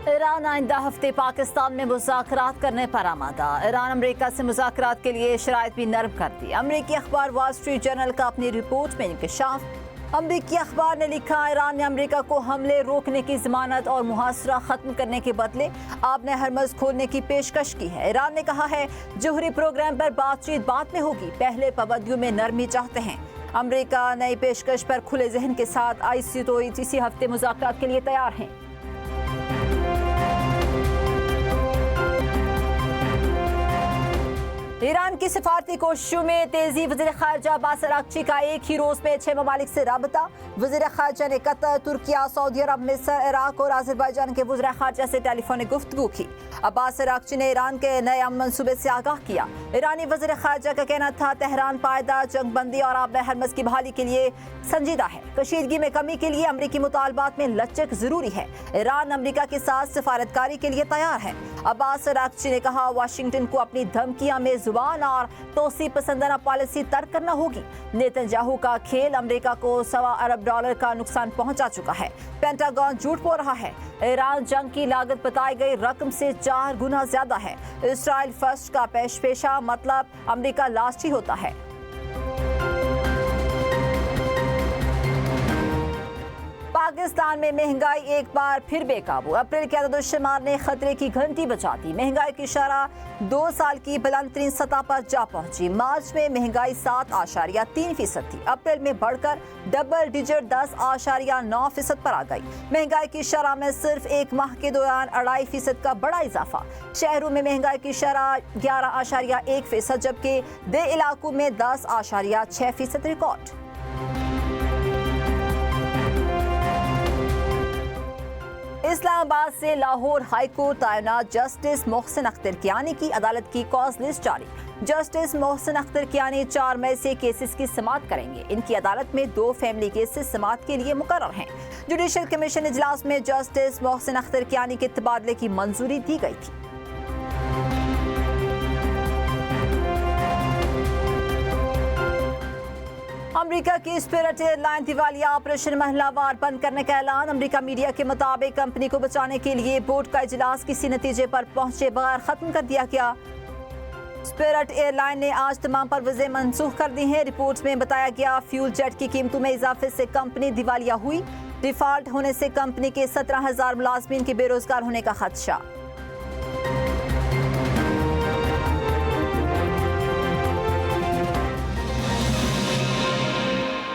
Iran आइंदा हफ्ते पाकिस्तान में मुज़ाकरात करने पर आमादा। ईरान अमेरिका से मुज़ाकरात के लिए शराइत भी नरम कर दी। अमेरिकी अखबार वॉल स्ट्रीट जर्नल का अपनी रिपोर्ट में इंकशाफ। अमेरिकी अखबार ने लिखा, ईरान ने अमेरिका को हमले रोकने की जमानत और मुहासरा खत्म करने के बदले आपने हरमज खोलने की पेशकश की है। ईरान ने कहा है जोहरी प्रोग्राम पर बातचीत बाद में होगी, पहले पाबंदियों में नरमी चाहते हैं। अमेरिका नई पेशकश पर खुले जहन के साथ इसी हफ्ते मुज़ाकरात के लिए तैयार हैं। ईरान की सिफारती कोशिशों में तेजी। वज़ीर ख़ारजा अब्बास अराग़ची का एक ही रोज़ में 6 ममालिक से राबता। वज़ीर ख़ारजा ने कतर, तुर्किया, सऊदी अरब, मिस्र, इराक और अज़रबैजान के वज़ीर ख़ारजा से टेलीफोनिक गुफ्तगू की। अब्बास अराग़ची ने ईरान के नए अमन मंसूबे से आगाह किया। ईरानी वज़ीर ख़ारजा का कहना था तेहरान पायदार जंगबंदी और आब हरमज़ की बहाली के लिए संजीदा है। कशीदगी में कमी के लिए अमरीकी मुतालबात में लचक ज़रूरी है। ईरान अमरीका के साथ सफारतकारी के लिए तैयार है। अब्बास अराग़ची ने कहा वाशिंगटन को अपनी धमकियां में जुबान और तोसी पसंदाना पॉलिसी तर्क करना होगी। नेतन्याहू का खेल अमेरिका को $1.25 अरब का नुकसान पहुंचा चुका है। पेंटागन झूठ बोल रहा है। ईरान जंग की लागत बताई गई रकम से 4 गुना ज्यादा है। इसराइल फर्स्ट का पेशा मतलब अमेरिका लास्ट ही होता है। पाकिस्तान में महंगाई एक बार फिर बेकाबू। अप्रैल के आदाद-ओ-शुमार ने खतरे की घंटी बजा दी। महंगाई की शरह 2 साल की बुलंदतरीन सतह पर जा पहुंची। मार्च में महंगाई 7.3% थी। अप्रैल में बढ़कर डबल डिजिट 10.9% पर आ गई। महंगाई की शरह में सिर्फ एक माह के दौरान 2.5% का बड़ा इजाफा। शहरों में महंगाई की शरह 11.1%, जबकि दे इलाकों में 10.6% रिकॉर्ड। इस्लामाबाद से लाहौर हाईकोर्ट तैनात जस्टिस मोहसिन अख्तर कियानी की अदालत की कॉज लिस्ट जारी। जस्टिस मोहसिन अख्तर कियानी 4 मई से केसेस की समाअत करेंगे। इनकी अदालत में 2 फैमिली केसेस समाअत के लिए मुकर्रर हैं। जुडिशल कमीशन इजलास में जस्टिस मोहसिन अख्तर कियानी के तबादले की मंजूरी दी गई थी। अमेरिका की स्पिरिट एयरलाइन दिवालिया, ऑपरेशन महिलावार बंद करने का ऐलान। अमेरिका मीडिया के मुताबिक कंपनी को बचाने के लिए बोर्ड का इजलास किसी नतीजे पर पहुंचे बगैर खत्म कर दिया गया। स्पिरिट एयरलाइन ने आज तमाम परवाज़ें मनसूख कर दी हैं। रिपोर्ट में बताया गया फ्यूल जेट की कीमतों में इजाफे से कंपनी दिवालिया हुई। डिफॉल्ट होने से कंपनी के 17,000 मुलाजमीन के बेरोजगार होने का खदशा।